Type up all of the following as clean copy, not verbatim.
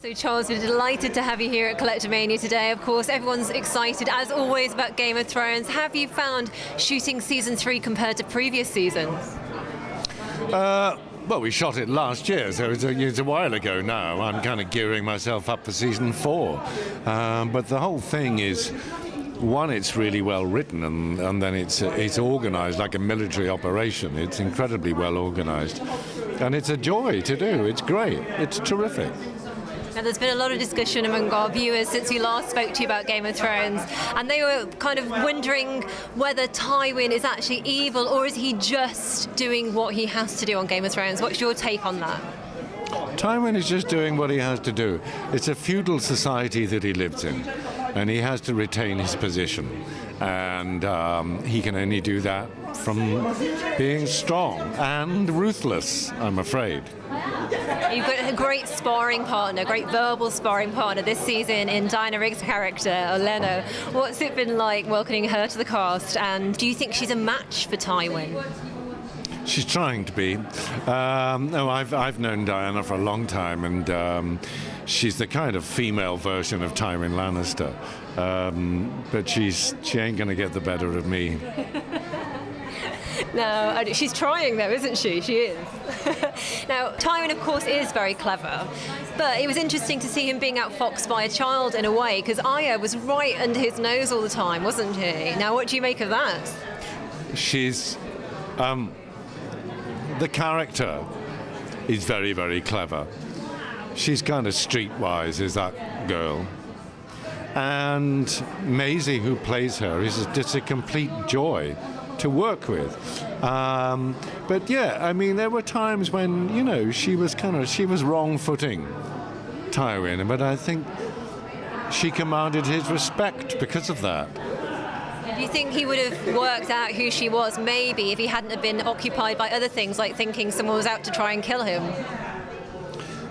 So Charles, we're delighted to have you here at Collectomania today. Of course, everyone's excited, as always, about Game of Thrones. Have you found shooting season 3 compared to previous seasons? Well, we shot it last year, so it's a while ago now. I'm kind of gearing myself up for season 4. But the whole thing is, one, it's really well written, and then it's organized like a military operation. It's incredibly well organized. And it's a joy to do. It's great. It's terrific. Now, there's been a lot of discussion among our viewers since we last spoke to you about Game of Thrones, and they were kind of wondering whether Tywin is actually evil, or is he just doing what he has to do on Game of Thrones? What's your take on that? Tywin is just doing what he has to do. It's a feudal society that he lives in, and he has to retain his position. And he can only do that from being strong and ruthless, I'm afraid. You've got a great sparring partner, great verbal sparring partner this season in Diana Rigg's character, Olenna. What's it been like welcoming her to the cast, and do you think she's a match for Tywin? She's trying to be. No, I've known Diana for a long time, and she's the kind of female version of Tywin Lannister. But she ain't going to get the better of me. No, she's trying though, isn't she? She is. Now, Tywin, of course, is very clever, but it was interesting to see him being outfoxed by a child in a way, because Arya was right under his nose all the time, wasn't she? Now, what do you make of that? She's... the character is very, very clever. She's kind of streetwise, is that girl. And Maisie, who plays her, is just a complete joy to work with. But yeah, I mean, there were times when, you know, she was wrong-footing Tywin, but I think she commanded his respect because of that. Do you think he would have worked out who she was, maybe, if he hadn't have been occupied by other things, like thinking someone was out to try and kill him?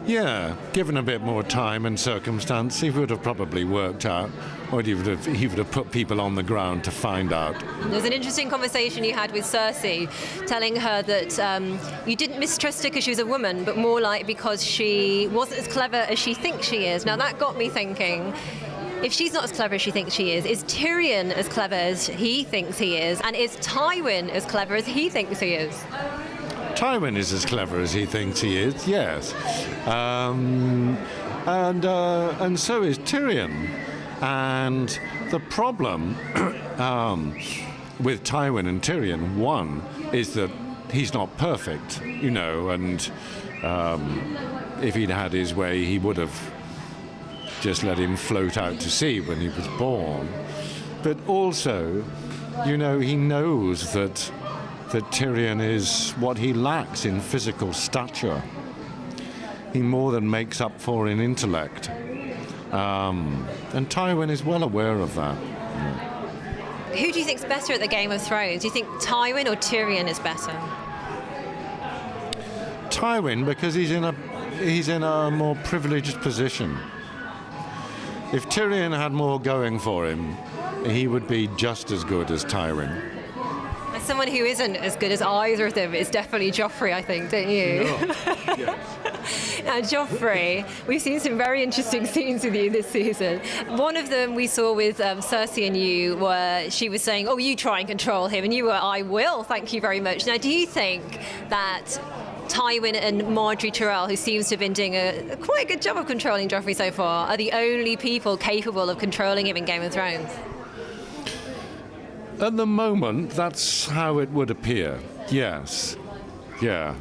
Yeah, given a bit more time and circumstance, he would have probably worked out, or he would have put people on the ground to find out. There's an interesting conversation you had with Cersei, telling her that you didn't mistrust her because she was a woman, but more like because she wasn't as clever as she thinks she is. Now, that got me thinking, if she's not as clever as she thinks she is Tyrion as clever as he thinks he is? And is Tywin as clever as he thinks he is? Tywin is as clever as he thinks he is, yes. And so is Tyrion. And the problem with Tywin and Tyrion, one, is that he's not perfect, you know, and if he'd had his way, he would have just let him float out to sea when he was born. But also, you know, he knows that Tyrion is what he lacks in physical stature. He more than makes up for in intellect. And Tywin is well aware of that. Who do you think's better at the Game of Thrones? Do you think Tywin or Tyrion is better? Tywin, because he's in a more privileged position. If Tyrion had more going for him, he would be just as good as Tywin. Someone who isn't as good as either of them is definitely Joffrey, I think, don't you? No. Yes. Now, Joffrey, we've seen some very interesting scenes with you this season. One of them we saw with Cersei and you, where she was saying, oh, you try and control him, and you were, I will, thank you very much. Now, do you think that Tywin and Marjorie Tyrell, who seems to have been doing a quite good job of controlling Joffrey so far, are the only people capable of controlling him in Game of Thrones? At the moment, that's how it would appear, yes. Yeah.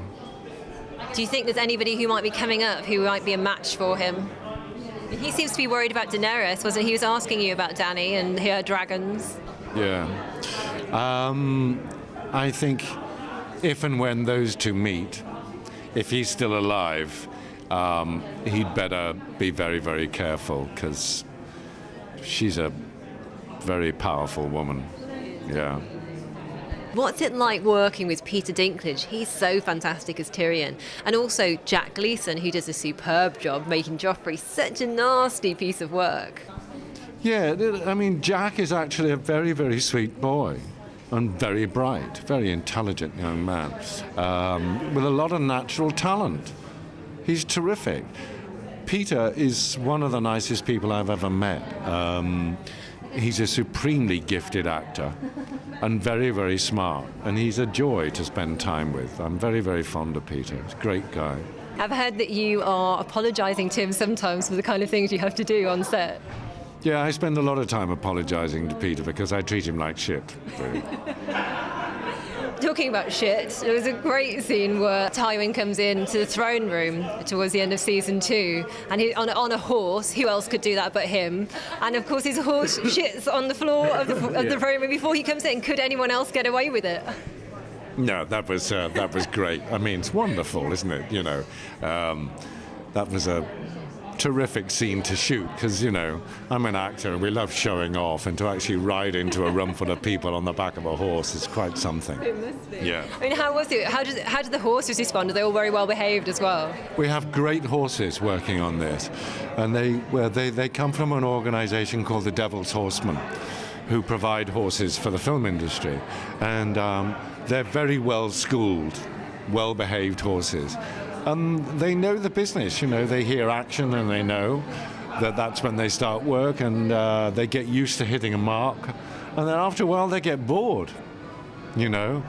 Do you think there's anybody who might be coming up who might be a match for him? He seems to be worried about Daenerys, wasn't he? He was asking you about Dany and her dragons. Yeah. I think if and when those two meet, if he's still alive, he'd better be very, very careful, because she's a very powerful woman. Yeah. What's it like working with Peter Dinklage? He's so fantastic as Tyrion. And also Jack Gleeson, who does a superb job making Joffrey such a nasty piece of work. Yeah, I mean, Jack is actually a very, very sweet boy and very bright, very intelligent young man with a lot of natural talent. He's terrific. Peter is one of the nicest people I've ever met. He's a supremely gifted actor and very, very smart. And he's a joy to spend time with. I'm very, very fond of Peter. He's a great guy. I've heard that you are apologising to him sometimes for the kind of things you have to do on set. Yeah, I spend a lot of time apologising to Peter because I treat him like shit. Really. Talking about shit, there was a great scene where Tywin comes into the throne room towards the end of season 2, and he's on a horse. Who else could do that but him? And of course his horse shits on the floor of the throne room before he comes in. Could anyone else get away with it? No, that was great. I mean, it's wonderful, isn't it? You know, that was a terrific scene to shoot because, you know, I'm an actor and we love showing off, and to actually ride into a room full of people on the back of a horse is quite something. It must be. Yeah. I mean, how was it? How did the horses respond? Are they all very well behaved as well? We have great horses working on this, and they come from an organisation called the Devil's Horsemen, who provide horses for the film industry, and they're very well schooled, well behaved horses. They know the business, you know, they hear action and they know that that's when they start work, and they get used to hitting a mark, and then after a while they get bored, you know.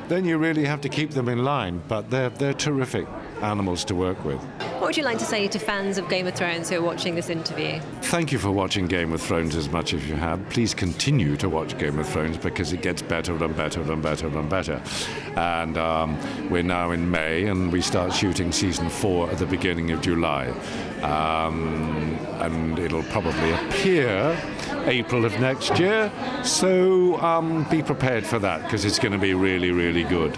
Then you really have to keep them in line, but they're terrific animals to work with. What would you like to say to fans of Game of Thrones who are watching this interview? Thank you for watching Game of Thrones as much as you have. Please continue to watch Game of Thrones because it gets better and better and better and better. And we're now in May, and we start shooting season 4 at the beginning of July. And it'll probably appear April of next year. So be prepared for that because it's going to be really, really good.